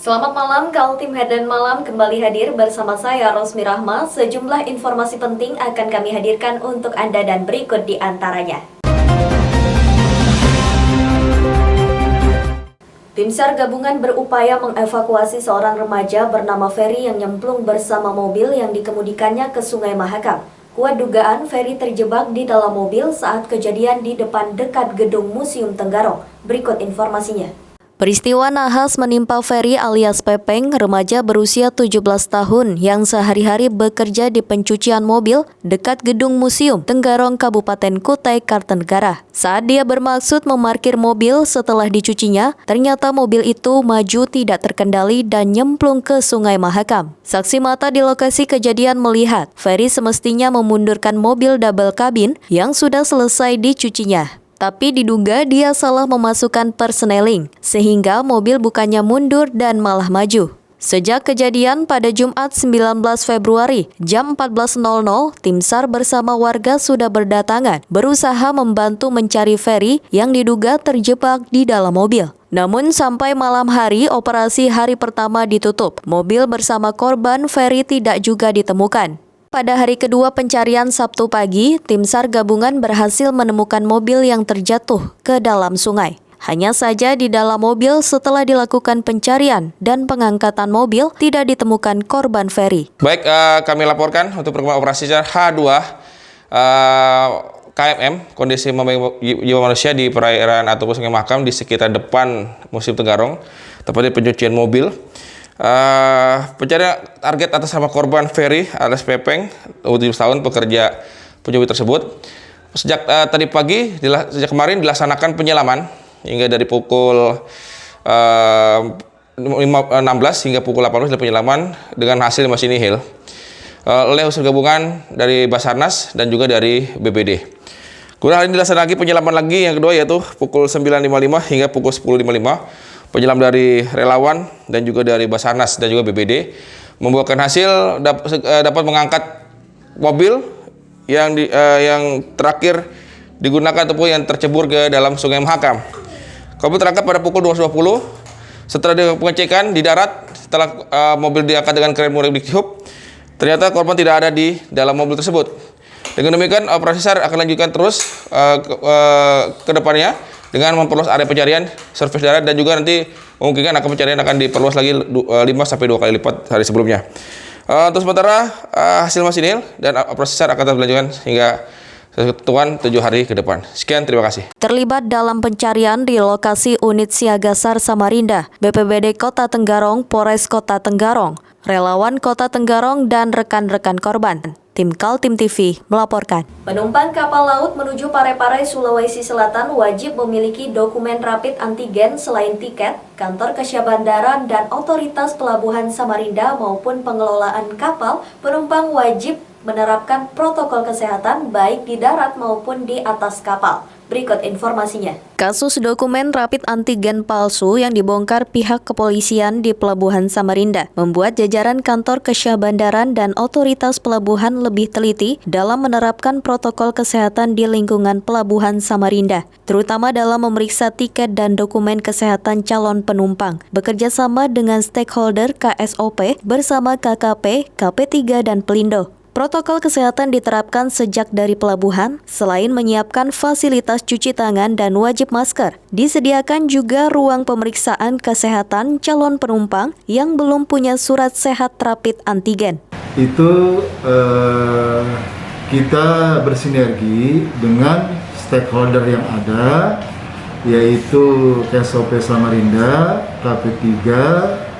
Selamat malam, Kaltim Headline Malam kembali hadir bersama saya Rosmi Rahma. Sejumlah informasi penting akan kami hadirkan untuk Anda dan berikut di antaranya. Tim SAR gabungan berupaya mengevakuasi seorang remaja bernama Ferry yang nyemplung bersama mobil yang dikemudikannya ke Sungai Mahakam. Kuat dugaan Ferry terjebak di dalam mobil saat kejadian di depan dekat gedung Museum Tenggarong. Berikut informasinya. Peristiwa nahas menimpa Ferry alias Pepeng, remaja berusia 17 tahun yang sehari-hari bekerja di pencucian mobil dekat gedung Museum Tenggarong Kabupaten Kutai Kartanegara. Saat dia bermaksud memarkir mobil setelah dicucinya, ternyata mobil itu maju tidak terkendali dan nyemplung ke Sungai Mahakam. Saksi mata di lokasi kejadian melihat Ferry semestinya memundurkan mobil double kabin yang sudah selesai dicucinya. Tapi diduga dia salah memasukkan persneling, sehingga mobil bukannya mundur dan malah maju. Sejak kejadian pada Jumat 19 Februari, jam 14.00, tim SAR bersama warga sudah berdatangan, berusaha membantu mencari Ferry yang diduga terjebak di dalam mobil. Namun sampai malam hari, operasi hari pertama ditutup. Mobil bersama korban Ferry tidak juga ditemukan. Pada hari kedua pencarian Sabtu pagi, tim SAR gabungan berhasil menemukan mobil yang terjatuh ke dalam sungai. Hanya saja di dalam mobil setelah dilakukan pencarian dan pengangkatan mobil tidak ditemukan korban Ferry. Baik, kami laporkan untuk perkembangan operasi SAR H2 KMM, kondisi jiwa manusia di perairan ataupun Sungai Mahakam di sekitar depan Museum Tenggarong, tepatnya pencucian mobil. Pencarian target atas nama korban Ferry alias Pepeng, 17 tahun, pekerja penjumpai tersebut. Sejak tadi pagi, sejak kemarin dilaksanakan penyelaman hingga dari pukul 16 hingga pukul 18 penyelaman dengan hasil masih nihil oleh unsur gabungan dari Basarnas dan juga dari BPD. Kemudian hari ini dilaksanakan lagi penyelaman lagi yang kedua, yaitu pukul 9.55 hingga pukul 10.55. Penyelam dari relawan dan juga dari Basarnas dan juga BPD membuahkan hasil dapat mengangkat mobil yang terakhir digunakan ataupun yang tercebur ke dalam Sungai Mahakam. Korban terangkat pada pukul 12.20. Setelah pengecekan di darat, setelah mobil diangkat dengan kren murik ditiup, ternyata korban tidak ada di dalam mobil tersebut. Dengan demikian, operasi SAR akan lanjutkan terus ke depannya dengan memperluas area pencarian, survei darat, dan juga nanti memungkinkan akan pencarian akan diperluas lagi 5-2 kali lipat hari sebelumnya. Untuk sementara hasil masih nihil dan operasi SAR akan terus dilanjutkan hingga ketentuan 7 hari ke depan. Sekian, terima kasih. Terlibat dalam pencarian di lokasi unit siaga SAR Samarinda, BPBD Kota Tenggarong, Polres Kota Tenggarong, relawan Kota Tenggarong, dan rekan-rekan korban. Tim Kaltim TV melaporkan. Penumpang kapal laut menuju Parepare, Sulawesi Selatan wajib memiliki dokumen rapid antigen selain tiket, kantor kesyabandara, dan otoritas pelabuhan Samarinda maupun pengelolaan kapal. Penumpang wajib menerapkan protokol kesehatan baik di darat maupun di atas kapal. Berikut informasinya. Kasus dokumen rapid antigen palsu yang dibongkar pihak kepolisian di Pelabuhan Samarinda membuat jajaran kantor kesyahbandaran dan otoritas pelabuhan lebih teliti dalam menerapkan protokol kesehatan di lingkungan Pelabuhan Samarinda, terutama dalam memeriksa tiket dan dokumen kesehatan calon penumpang, bekerja sama dengan stakeholder KSOP bersama KKP, KP3, dan Pelindo. Protokol kesehatan diterapkan sejak dari pelabuhan, selain menyiapkan fasilitas cuci tangan dan wajib masker. Disediakan juga ruang pemeriksaan kesehatan calon penumpang yang belum punya surat sehat rapid antigen. Itu kita bersinergi dengan stakeholder yang ada, yaitu KSOP Samarinda, KP3,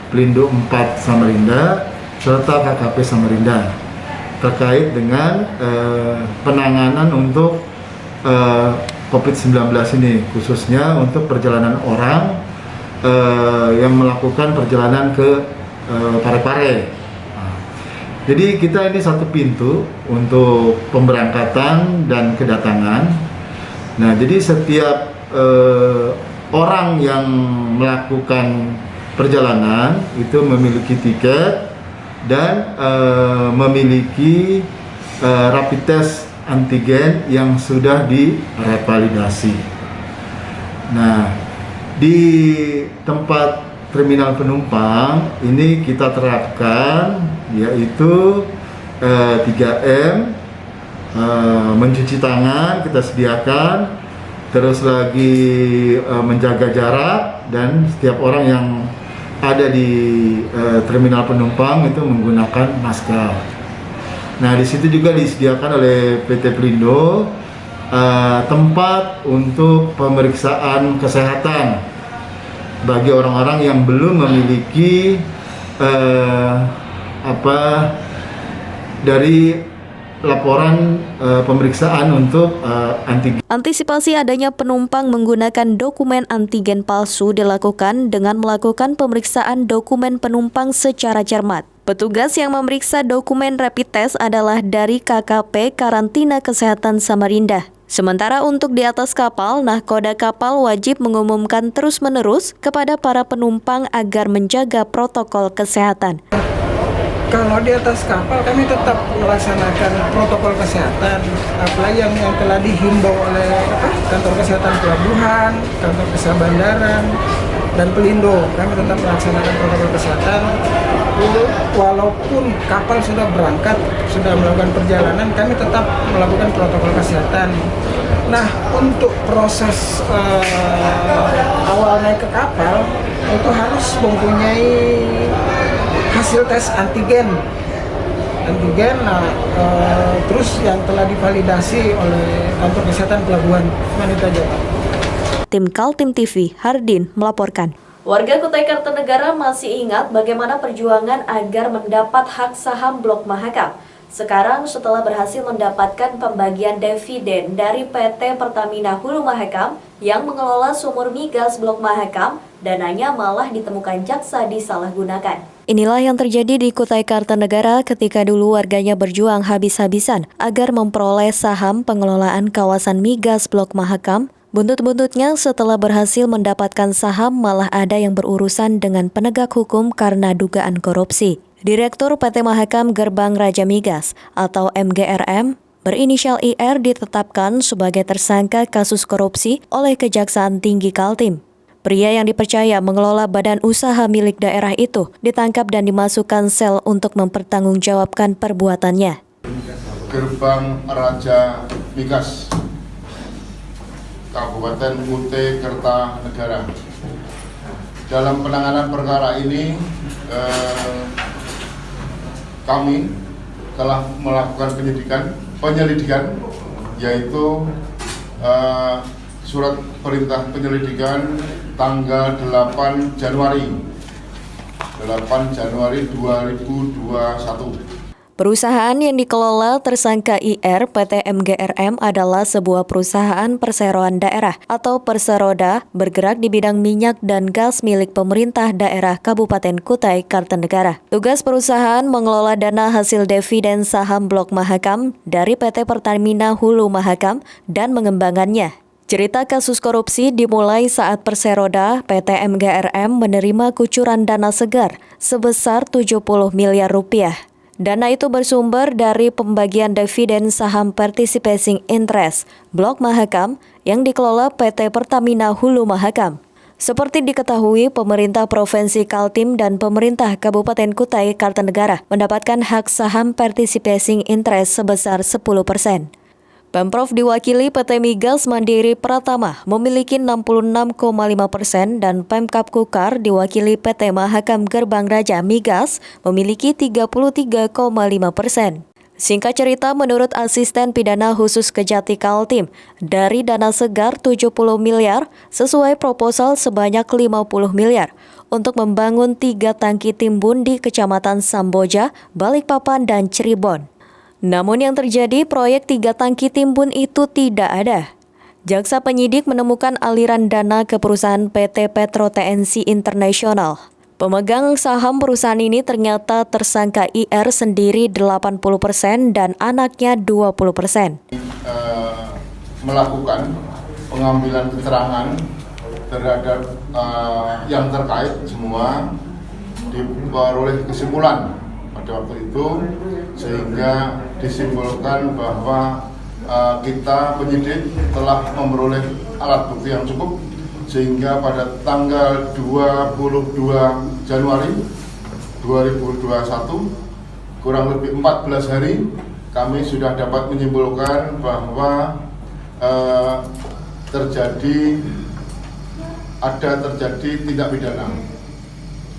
Pelindo 4 Samarinda, serta KKP Samarinda, terkait dengan penanganan untuk COVID-19 ini, khususnya untuk perjalanan orang yang melakukan perjalanan ke Parepare. Jadi kita ini satu pintu untuk pemberangkatan dan kedatangan. Nah, jadi setiap orang yang melakukan perjalanan itu memiliki tiket dan memiliki rapid test antigen yang sudah direvalidasi. Nah, di tempat terminal penumpang ini kita terapkan yaitu 3M, mencuci tangan kita sediakan, terus lagi menjaga jarak, dan setiap orang yang ada di terminal penumpang itu menggunakan masker. Nah, di situ juga disediakan oleh PT Pelindo tempat untuk pemeriksaan kesehatan bagi orang-orang yang belum memiliki dari laporan pemeriksaan untuk antigen. Antisipasi adanya penumpang menggunakan dokumen antigen palsu dilakukan dengan melakukan pemeriksaan dokumen penumpang secara cermat. Petugas yang memeriksa dokumen rapid test adalah dari KKP Karantina Kesehatan Samarinda. Sementara untuk di atas kapal, nahkoda kapal wajib mengumumkan terus-menerus kepada para penumpang agar menjaga protokol kesehatan. Kalau di atas kapal kami tetap melaksanakan protokol kesehatan, apalagi yang telah dihimbau oleh kantor kesehatan pelabuhan, kantor kesehatan bandara, dan Pelindo. Kami tetap melaksanakan protokol kesehatan. Walaupun kapal sudah berangkat, sudah melakukan perjalanan, kami tetap melakukan protokol kesehatan. Nah, untuk proses awal naik ke kapal itu harus mempunyai hasil tes antigen. Terus yang telah divalidasi oleh kantor kesehatan pelabuhan. Cuma itu aja, Pak. Tim Kaltim TV, Hardin melaporkan. Warga Kutai Kartanegara masih ingat bagaimana perjuangan agar mendapat hak saham Blok Mahakam. Sekarang setelah berhasil mendapatkan pembagian dividen dari PT Pertamina Hulu Mahakam yang mengelola sumur migas Blok Mahakam, dananya malah ditemukan jaksa disalahgunakan. Inilah yang terjadi di Kutai Kartanegara ketika dulu warganya berjuang habis-habisan agar memperoleh saham pengelolaan kawasan migas Blok Mahakam. Buntut-buntutnya setelah berhasil mendapatkan saham malah ada yang berurusan dengan penegak hukum karena dugaan korupsi. Direktur PT Mahakam Gerbang Raja Migas atau MGRM berinisial IR ditetapkan sebagai tersangka kasus korupsi oleh Kejaksaan Tinggi Kaltim. Pria yang dipercaya mengelola badan usaha milik daerah itu ditangkap dan dimasukkan sel untuk mempertanggungjawabkan perbuatannya. Gerbang Raja Migas Kabupaten Kutai Kartanegara. Dalam penanganan perkara ini, kami telah melakukan penyelidikan, yaitu surat perintah penyelidikan tanggal 8 Januari 2021. Perusahaan yang dikelola tersangka IR PT MGRM adalah sebuah perusahaan perseroan daerah atau Perseroda bergerak di bidang minyak dan gas milik pemerintah daerah Kabupaten Kutai Kartanegara. Tugas perusahaan mengelola dana hasil dividen saham Blok Mahakam dari PT Pertamina Hulu Mahakam dan mengembangkannya. Cerita kasus korupsi dimulai saat Perseroda PT MGRM menerima kucuran dana segar sebesar 70 miliar rupiah. Dana itu bersumber dari pembagian dividen saham participating interest Blok Mahakam yang dikelola PT Pertamina Hulu Mahakam. Seperti diketahui, pemerintah Provinsi Kaltim dan pemerintah Kabupaten Kutai Kartanegara mendapatkan hak saham participating interest sebesar 10%. Pemprov diwakili PT Migas Mandiri Pratama memiliki 66,5% dan Pemkab Kukar diwakili PT Mahakam Gerbang Raja Migas memiliki 33,5%. Singkat cerita, menurut Asisten Pidana Khusus Kejati Kaltim, dari dana segar 70 miliar sesuai proposal sebanyak 50 miliar untuk membangun 3 tangki timbun di Kecamatan Samboja, Balikpapan, dan Cirebon. Namun yang terjadi, proyek 3 tangki timbun itu tidak ada. Jaksa penyidik menemukan aliran dana ke perusahaan PT Petro TNC International. Pemegang saham perusahaan ini ternyata tersangka IR sendiri 80% dan anaknya 20%. Melakukan pengambilan keterangan terhadap yang terkait semua, diperoleh kesimpulan pada waktu itu, sehingga disimpulkan bahwa kita penyidik telah memperoleh alat bukti yang cukup sehingga pada tanggal 22 Januari 2021 kurang lebih 14 hari kami sudah dapat menyimpulkan bahwa terjadi tindak pidana,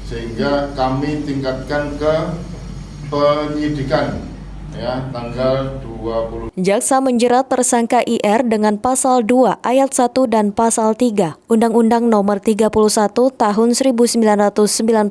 sehingga kami tingkatkan ke penyidikan ya tanggal 20. Jaksa menjerat tersangka IR dengan pasal 2 ayat 1 dan pasal 3 Undang-Undang Nomor 31 Tahun 1999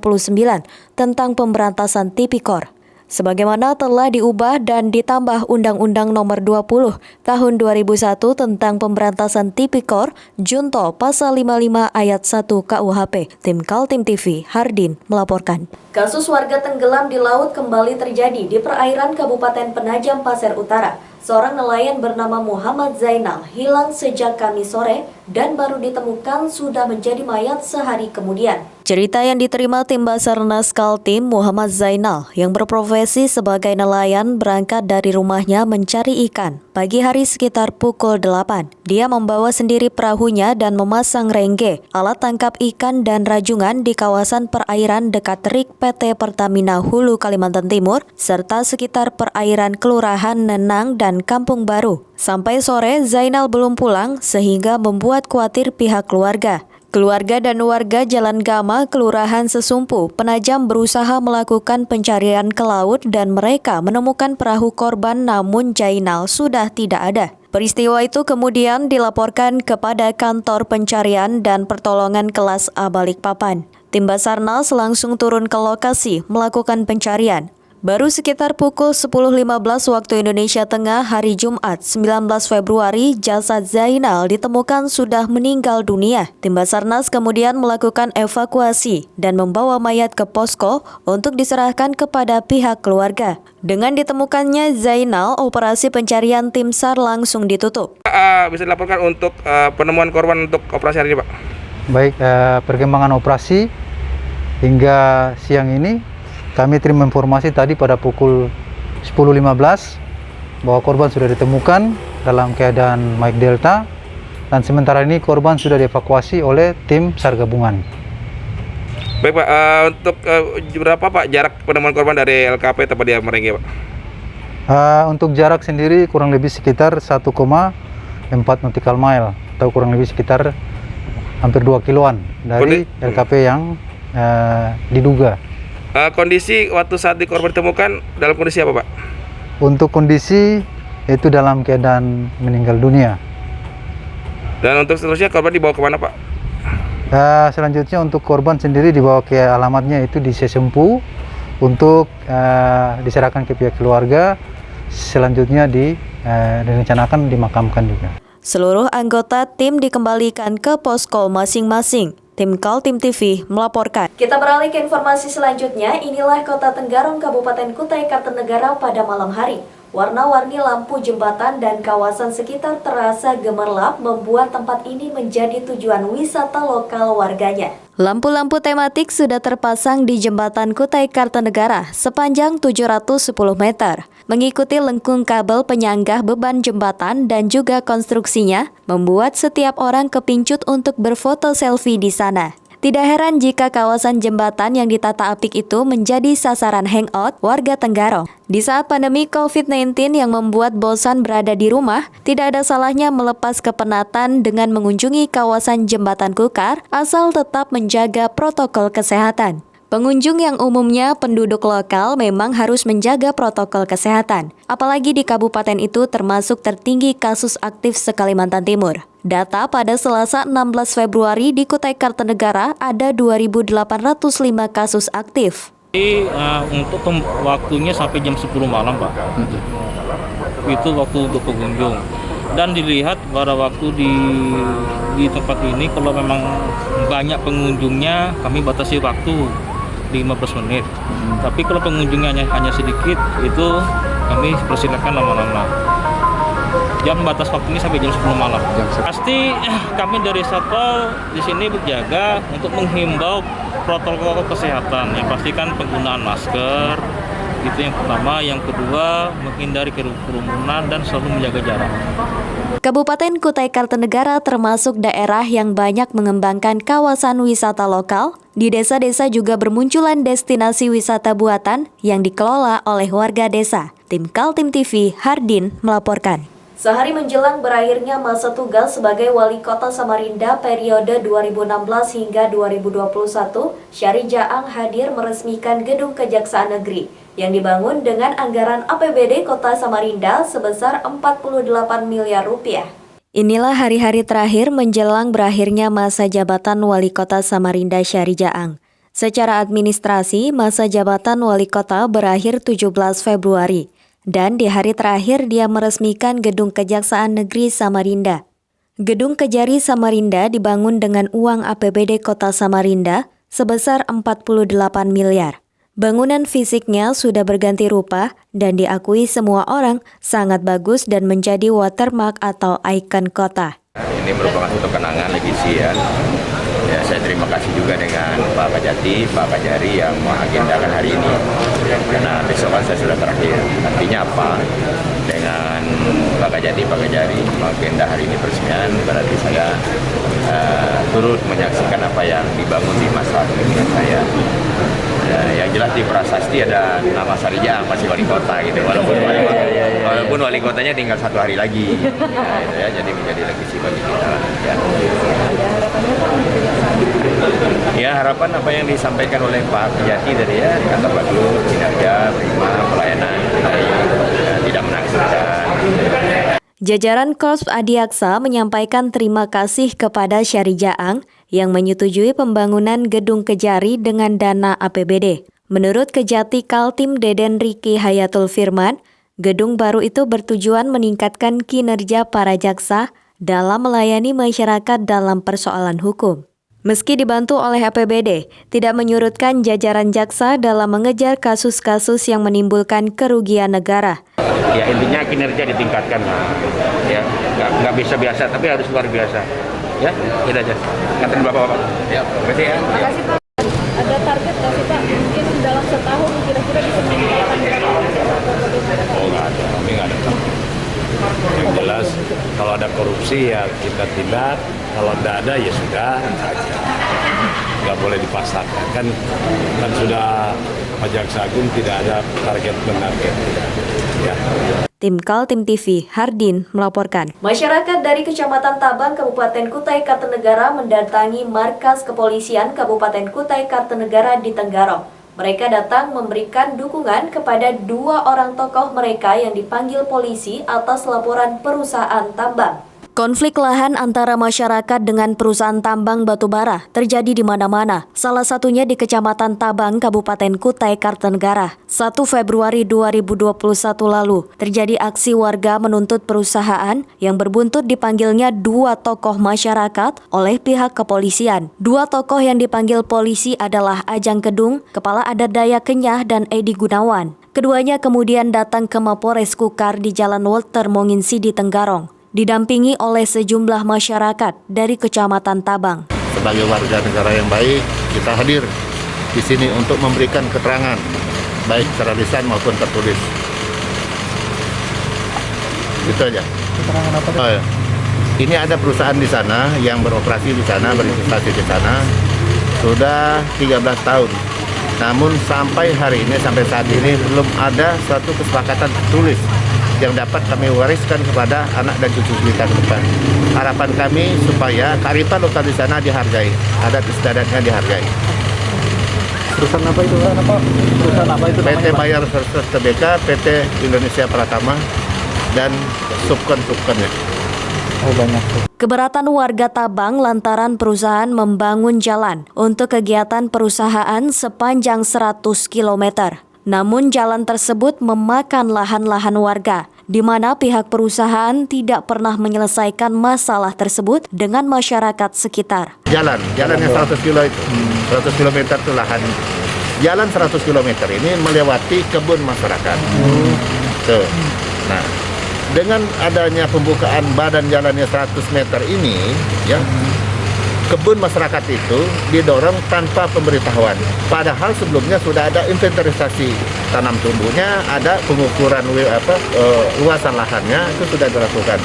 tentang Pemberantasan Tipikor, sebagaimana telah diubah dan ditambah Undang-Undang Nomor 20 Tahun 2001 tentang Pemberantasan Tipikor Junto Pasal 55 Ayat 1 KUHP. Tim Kaltim TV, Hardin melaporkan. Kasus warga tenggelam di laut kembali terjadi di perairan Kabupaten Penajam Pasir Utara. Seorang nelayan bernama Muhammad Zainal hilang sejak Kamis sore dan baru ditemukan sudah menjadi mayat sehari kemudian. Cerita yang diterima tim Basarnas Kaltim, Muhammad Zainal yang berprofesi sebagai nelayan berangkat dari rumahnya mencari ikan. Pagi hari sekitar pukul 8, dia membawa sendiri perahunya dan memasang rengge, alat tangkap ikan dan rajungan di kawasan perairan dekat Terik PT Pertamina Hulu, Kalimantan Timur, serta sekitar perairan Kelurahan Nenang dan Kampung Baru. Sampai sore, Zainal belum pulang sehingga membuat khawatir pihak keluarga. Keluarga dan warga Jalan Gama, Kelurahan Sesumpu, Penajam berusaha melakukan pencarian ke laut dan mereka menemukan perahu korban namun Zainal sudah tidak ada. Peristiwa itu kemudian dilaporkan kepada Kantor Pencarian dan Pertolongan Kelas A Balikpapan. Tim Basarnas langsung turun ke lokasi melakukan pencarian. Baru sekitar pukul 10.15 waktu Indonesia Tengah hari Jumat 19 Februari, jasad Zainal ditemukan sudah meninggal dunia. Tim Basarnas kemudian melakukan evakuasi dan membawa mayat ke posko untuk diserahkan kepada pihak keluarga. Dengan ditemukannya Zainal, operasi pencarian tim SAR langsung ditutup. Bisa dilaporkan untuk penemuan korban untuk operasi hari ini, Pak? Baik, perkembangan operasi hingga siang ini kami terima informasi tadi pada pukul 10.15 bahwa korban sudah ditemukan dalam keadaan Mike Delta dan sementara ini korban sudah dievakuasi oleh tim SAR gabungan. Baik, Pak, untuk berapa Pak jarak penemuan korban dari LKP tempat dia merengge, Pak? Untuk jarak sendiri kurang lebih sekitar 1,4 nautical mile atau kurang lebih sekitar hampir 2 kiloan dari LKP yang diduga. Kondisi waktu saat di korban ditemukan dalam kondisi apa, Pak? Untuk kondisi itu dalam keadaan meninggal dunia. Dan untuk seterusnya korban dibawa kemana, Pak? Selanjutnya untuk korban sendiri dibawa ke alamatnya itu di Sesumpu untuk diserahkan ke pihak keluarga. Selanjutnya direncanakan dimakamkan juga. Seluruh anggota tim dikembalikan ke posko masing-masing. Tim Kaltim TV melaporkan. Kita beralih ke informasi selanjutnya. Inilah Kota Tenggarong, Kabupaten Kutai Kartanegara pada malam hari. Warna-warni lampu jembatan dan kawasan sekitar terasa gemerlap membuat tempat ini menjadi tujuan wisata lokal warganya. Lampu-lampu tematik sudah terpasang di jembatan Kutai Kartanegara sepanjang 710 meter. Mengikuti lengkung kabel penyangga beban jembatan dan juga konstruksinya, membuat setiap orang kepincut untuk berfoto selfie di sana. Tidak heran jika kawasan jembatan yang ditata apik itu menjadi sasaran hangout warga Tenggarong. Di saat pandemi COVID-19 yang membuat bosan berada di rumah, tidak ada salahnya melepas kepenatan dengan mengunjungi kawasan Jembatan Kukar asal tetap menjaga protokol kesehatan. Pengunjung yang umumnya penduduk lokal memang harus menjaga protokol kesehatan, apalagi di kabupaten itu termasuk tertinggi kasus aktif se-Kalimantan Timur. Data pada Selasa 16 Februari di Kutai Kartanegara ada 2.805 kasus aktif. Untuk waktunya sampai jam 10 malam, Pak. Itu waktu untuk pengunjung. Dan dilihat pada waktu di tempat ini kalau memang banyak pengunjungnya kami batasi waktu 15 menit. Tapi kalau pengunjungnya hanya sedikit itu kami persilakan lama-lama. Jam batas waktunya sampai jam 10 malam. Pasti kami dari Satpol di sini berjaga untuk menghimbau protokol kesehatan. Yang pastikan penggunaan masker, itu yang pertama. Yang kedua, menghindari kerumunan dan selalu menjaga jarak. Kabupaten Kutai Kartanegara termasuk daerah yang banyak mengembangkan kawasan wisata lokal. Di desa-desa juga bermunculan destinasi wisata buatan yang dikelola oleh warga desa. Tim Kaltim TV, Hardin melaporkan. Sehari menjelang berakhirnya masa tugas sebagai Wali Kota Samarinda periode 2016 hingga 2021, Syahri Jaang hadir meresmikan Gedung Kejaksaan Negeri yang dibangun dengan anggaran APBD Kota Samarinda sebesar 48 miliar rupiah. Inilah hari-hari terakhir menjelang berakhirnya masa jabatan Wali Kota Samarinda Syahri Jaang. Secara administrasi, masa jabatan Wali Kota berakhir 17 Februari. Dan di hari terakhir dia meresmikan Gedung Kejaksaan Negeri Samarinda. Gedung Kejari Samarinda dibangun dengan uang APBD Kota Samarinda sebesar 48 miliar. Bangunan fisiknya sudah berganti rupa dan diakui semua orang sangat bagus dan menjadi watermark atau ikon kota. Ini merupakan satu kenangan legasi ya. Saya terima kasih juga dengan Pak Kajati, Pak Kajari yang mengagendakan hari ini. Karena besok kan saya sudah terakhir. Artinya apa? Dengan Pak Kajati, Pak Kajari mengagenda hari ini peresmian, berarti saya turut menyaksikan apa yang dibangun di masa kepemimpinan saya. Yang jelas di prasasti ada nama Syahri Jaang masih wali kota gitu, walaupun wali kotanya tinggal 1 hari lagi, ya, jadi menjadi legasi bagi kita. Ya harapan apa yang disampaikan oleh Pak Kajati tadi ya, kata bagus, kinerja, prima, pelayanan, tidak menakutkan. Jajaran Korps Adiaksa menyampaikan terima kasih kepada Syahri Jaang yang menyetujui pembangunan Gedung Kejari dengan dana APBD. Menurut Kejati Kaltim Deden Riki Hayatul Firman, gedung baru itu bertujuan meningkatkan kinerja para jaksa dalam melayani masyarakat dalam persoalan hukum. Meski dibantu oleh APBD, tidak menyurutkan jajaran jaksa dalam mengejar kasus-kasus yang menimbulkan kerugian negara. Ya intinya kinerja ditingkatkan, ya nggak biasa-biasa tapi harus luar biasa. Ya, itu aja. Nganterin bapak-bapak. Ya, terima kasih ya. Makasih Pak. Ada target nggak sih Pak? Mungkin dalam setahun kira-kira bisa meningkatkan berapa? Oh nggak ada, kami nggak ada. Yang jelas kalau ada korupsi ya kita tindak, kalau tidak ada ya sudah saja. Nggak boleh dipaksakan kan sudah Pak Jaksa Agung tidak ada target menarget. Ya. Tim Kaltim TV, Hardin melaporkan. Masyarakat dari Kecamatan Tabang, Kabupaten Kutai Kartanegara mendatangi markas kepolisian Kabupaten Kutai Kartanegara di Tenggarong. Mereka datang memberikan dukungan kepada 2 orang tokoh mereka yang dipanggil polisi atas laporan perusahaan tambang. Konflik lahan antara masyarakat dengan perusahaan tambang batubara terjadi di mana-mana. Salah satunya di Kecamatan Tabang, Kabupaten Kutai Kartanegara. 1 Februari 2021 lalu, terjadi aksi warga menuntut perusahaan yang berbuntut dipanggilnya 2 tokoh masyarakat oleh pihak kepolisian. 2 tokoh yang dipanggil polisi adalah Ajang Kedung, Kepala Adat Dayak Kenyah, dan Edi Gunawan. Keduanya kemudian datang ke Mapores Kukar di Jalan Walter Monginsidi Tenggarong, didampingi oleh sejumlah masyarakat dari Kecamatan Tabang. Sebagai warga negara yang baik, kita hadir di sini untuk memberikan keterangan, baik secara lisan maupun tertulis. Itu aja. Keterangan apa? Oh, ya. Ini ada perusahaan di sana yang beroperasi di sana, berinvestasi di sana, sudah 13 tahun. Namun sampai hari ini, sampai saat ini belum ada suatu kesepakatan tertulis yang dapat kami wariskan kepada anak dan cucu kita ke depan. Harapan kami supaya kearifan lokal di sana dihargai, adat istiadatnya dihargai. Perusahaan apa itu? Perusahaan apa itu? PT Bayar Services Tbk, PT Indonesia Pratama, dan subkon-subkonnya. Oh banyak. Keberatan warga Tabang lantaran perusahaan membangun jalan untuk kegiatan perusahaan sepanjang 100 km. Namun jalan tersebut memakan lahan-lahan warga, di mana pihak perusahaan tidak pernah menyelesaikan masalah tersebut dengan masyarakat sekitar. Jalan yang 100 km itu, 100 km itu lahan. Jalan 100 km ini melewati kebun masyarakat. Tuh. Nah, dengan adanya pembukaan badan jalannya 100 meter ini, ya, kebun masyarakat itu didorong tanpa pemberitahuan. Padahal sebelumnya sudah ada inventarisasi tanam tumbuhnya, ada pengukuran luasan lahannya, itu sudah dilakukan.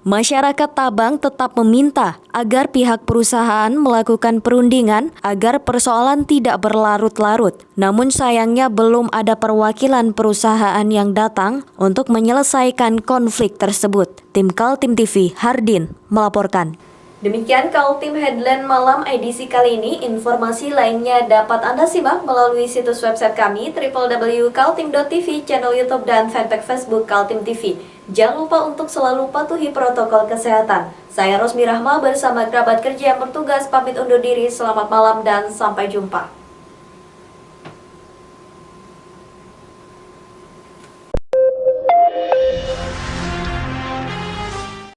Masyarakat Tabang tetap meminta agar pihak perusahaan melakukan perundingan agar persoalan tidak berlarut-larut. Namun sayangnya belum ada perwakilan perusahaan yang datang untuk menyelesaikan konflik tersebut. Tim Kaltim TV, Hardin, melaporkan. Demikian Kaltim Headline Malam edisi kali ini. Informasi lainnya dapat Anda simak melalui situs website kami www.kaltim.tv, channel YouTube dan fanpage Facebook Kaltim TV. Jangan lupa untuk selalu patuhi protokol kesehatan. Saya Rosmi Rahma bersama kerabat kerja yang bertugas pamit undur diri. Selamat malam dan sampai jumpa.